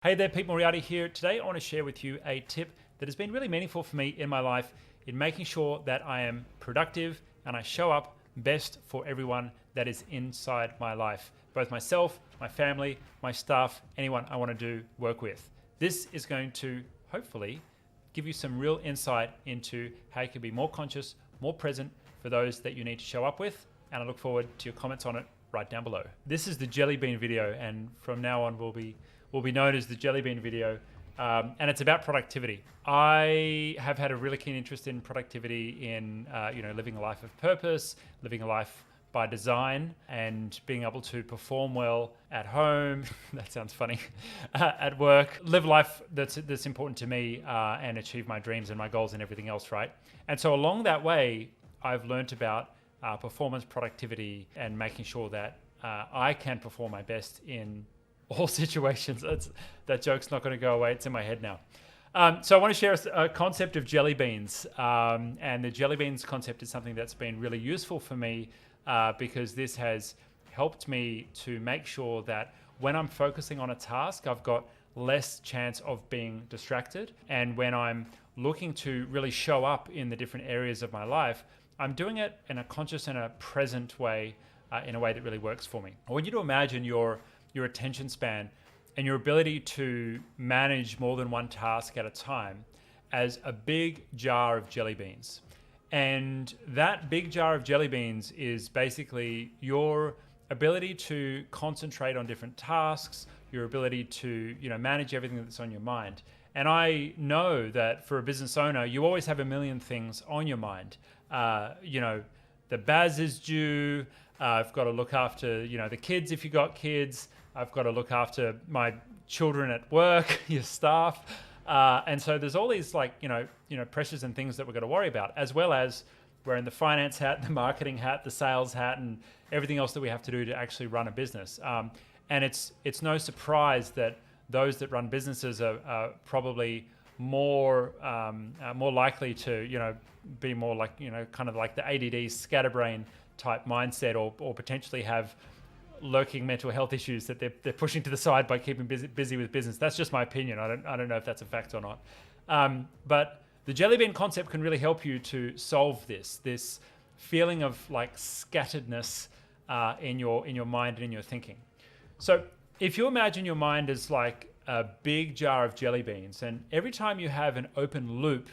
Hey there, Pete Moriarty here. Today I want to share with you a tip that has been really meaningful for me in my life in making sure that I am productive and I show up best for everyone that is inside my life, both myself, my family, my staff, anyone I want to do work with. This is going to hopefully give you some real insight into how you can be more conscious, more present for those that you need to show up with, and I look forward to your comments on it right down below. This is the jelly bean video, and from now on will be known as the jelly bean video, and it's about productivity. I have had a really keen interest in productivity, in living a life of purpose, living a life by design, and being able to perform well at home. That sounds funny. At work, live life that's important to me, and achieve my dreams and my goals and everything else, right? And so along that way, I've learned about performance, productivity, and making sure that I can perform my best in all situations. That joke's not going to go away. It's in my head now. So I want to share a concept of jelly beans. And the jelly beans concept is something that's been really useful for me because this has helped me to make sure that when I'm focusing on a task, I've got less chance of being distracted. And when I'm looking to really show up in the different areas of my life, I'm doing it in a conscious and a present way, in a way that really works for me. I want you to imagine your attention span and your ability to manage more than one task at a time as a big jar of jelly beans. And that big jar of jelly beans is basically your ability to concentrate on different tasks, your ability to manage everything that's on your mind. And I know that for a business owner, you always have a million things on your mind. The Baz is due. I've got to look after, the kids if you got kids. I've got to look after my children at work, your staff. And so there's all these pressures and things that we've got to worry about, as well as wearing the finance hat, the marketing hat, the sales hat, and everything else that we have to do to actually run a business. And it's no surprise that those that run businesses are probably more likely to be more like kind of like the ADD scatterbrain type mindset, or potentially have lurking mental health issues that they're pushing to the side by keeping busy with business. That's just my opinion. I don't know if that's a fact or not. But the jelly bean concept can really help you to solve this feeling of like scatteredness in your mind and in your thinking. So if you imagine your mind as like a big jar of jelly beans, and every time you have an open loop,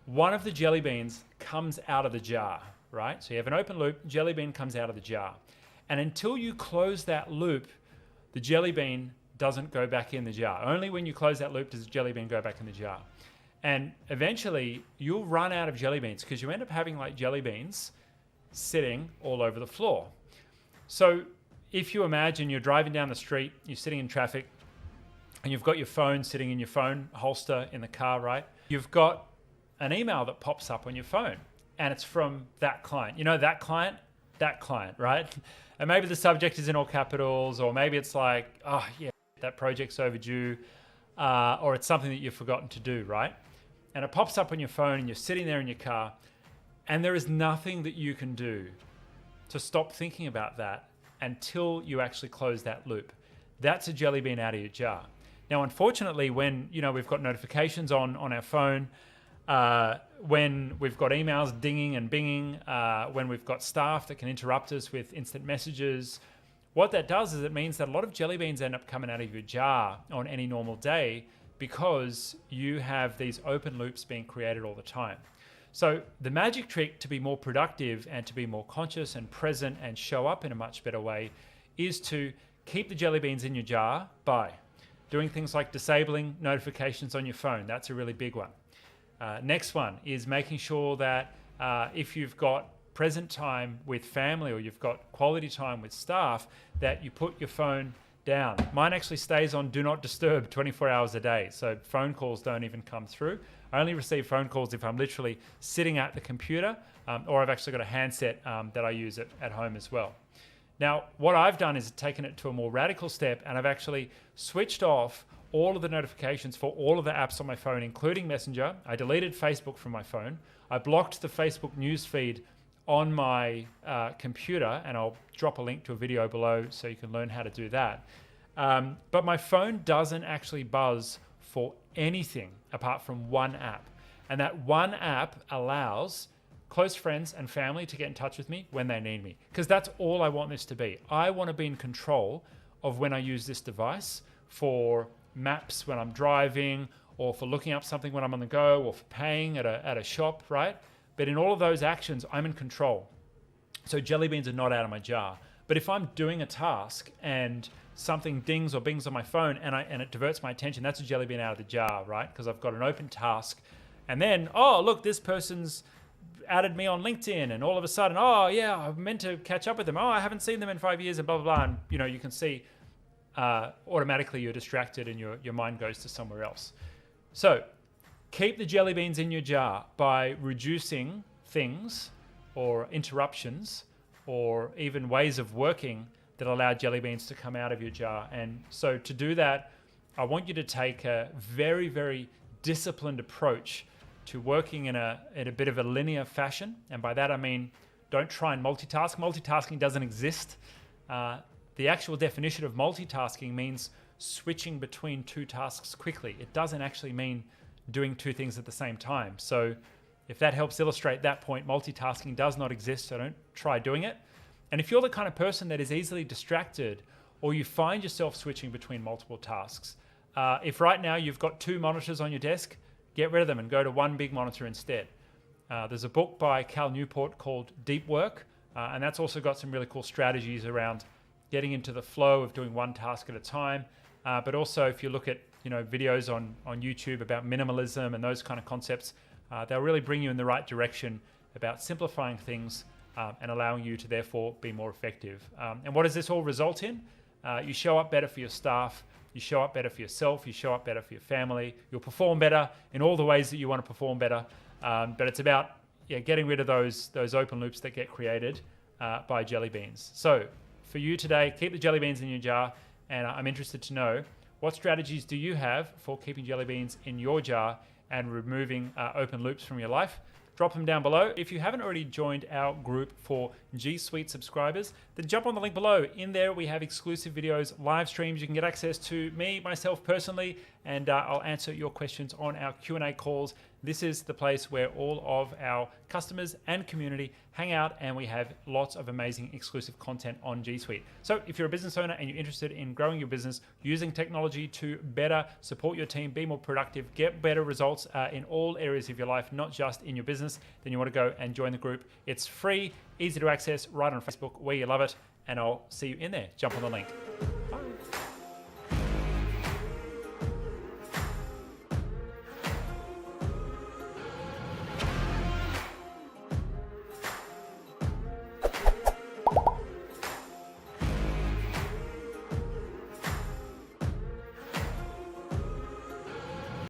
one of the jelly beans comes out of the jar, right? So you have an open loop, jelly bean comes out of the jar. And until you close that loop, the jelly bean doesn't go back in the jar. Only when you close that loop does the jelly bean go back in the jar. And eventually you'll run out of jelly beans because you end up having like jelly beans sitting all over the floor. So if you imagine you're driving down the street, you're sitting in traffic, and you've got your phone sitting in your phone holster in the car, right? You've got an email that pops up on your phone, and it's from that client. That client, right? And maybe the subject is in all capitals, or maybe it's like, oh yeah, that project's overdue, or it's something that you've forgotten to do, right? And it pops up on your phone, and you're sitting there in your car, and there is nothing that you can do to stop thinking about that until you actually close that loop. That's a jelly bean out of your jar. Now, unfortunately, when we've got notifications on our phone, when we've got emails dinging and binging, when we've got staff that can interrupt us with instant messages, what that does is it means that a lot of jelly beans end up coming out of your jar on any normal day because you have these open loops being created all the time. So the magic trick to be more productive and to be more conscious and present and show up in a much better way is to keep the jelly beans in your jar by doing things like disabling notifications on your phone. That's a really big one. Next one is making sure that if you've got present time with family or you've got quality time with staff, that you put your phone down. Mine actually stays on do not disturb 24 hours a day. So phone calls don't even come through. I only receive phone calls if I'm literally sitting at the computer, or I've actually got a handset that I use at home as well. Now, what I've done is taken it to a more radical step, and I've actually switched off all of the notifications for all of the apps on my phone, including Messenger. I deleted Facebook from my phone. I blocked the Facebook news feed on my computer, and I'll drop a link to a video below so you can learn how to do that. But my phone doesn't actually buzz for anything apart from one app. And that one app allows close friends and family to get in touch with me when they need me. Because that's all I want this to be. I want to be in control of when I use this device for maps when I'm driving, or for looking up something when I'm on the go, or for paying at a shop, right? But in all of those actions, I'm in control. So jelly beans are not out of my jar. But if I'm doing a task and something dings or bings on my phone and it diverts my attention, that's a jelly bean out of the jar, right? Because I've got an open task. And then, oh, look, this person's added me on LinkedIn, and all of a sudden, oh yeah, I'm meant to catch up with them. Oh, I haven't seen them in 5 years, and blah, blah, blah. And you can see automatically you're distracted and your mind goes to somewhere else. So keep the jelly beans in your jar by reducing things or interruptions or even ways of working that allow jelly beans to come out of your jar. And so to do that, I want you to take a very, very disciplined approach to working in a bit of a linear fashion. And by that I mean, don't try and multitask. Multitasking doesn't exist. The actual definition of multitasking means switching between two tasks quickly. It doesn't actually mean doing two things at the same time. So if that helps illustrate that point, multitasking does not exist, so don't try doing it. And if you're the kind of person that is easily distracted, or you find yourself switching between multiple tasks, if right now you've got two monitors on your desk, get rid of them and go to one big monitor instead. There's a book by Cal Newport called Deep Work, and that's also got some really cool strategies around getting into the flow of doing one task at a time. But also if you look at videos on YouTube about minimalism and those kind of concepts, they'll really bring you in the right direction about simplifying things and allowing you to therefore be more effective. And what does this all result in? You show up better for your staff, you show up better for yourself, you show up better for your family, you'll perform better in all the ways that you want to perform better. But it's about getting rid of those open loops that get created by jelly beans. So for you today, keep the jelly beans in your jar, and I'm interested to know, what strategies do you have for keeping jelly beans in your jar and removing open loops from your life? Drop them down below. If you haven't already joined our group for G Suite subscribers, then jump on the link below. In there, we have exclusive videos, live streams. You can get access to me, myself personally, and I'll answer your questions on our Q&A calls. This is the place where all of our customers and community hang out, and we have lots of amazing exclusive content on G Suite. So if you're a business owner and you're interested in growing your business, using technology to better support your team, be more productive, get better results in all areas of your life, not just in your business, then you want to go and join the group. It's free, easy to access, right on Facebook, where you love it, and I'll see you in there. Jump on the link. Bye.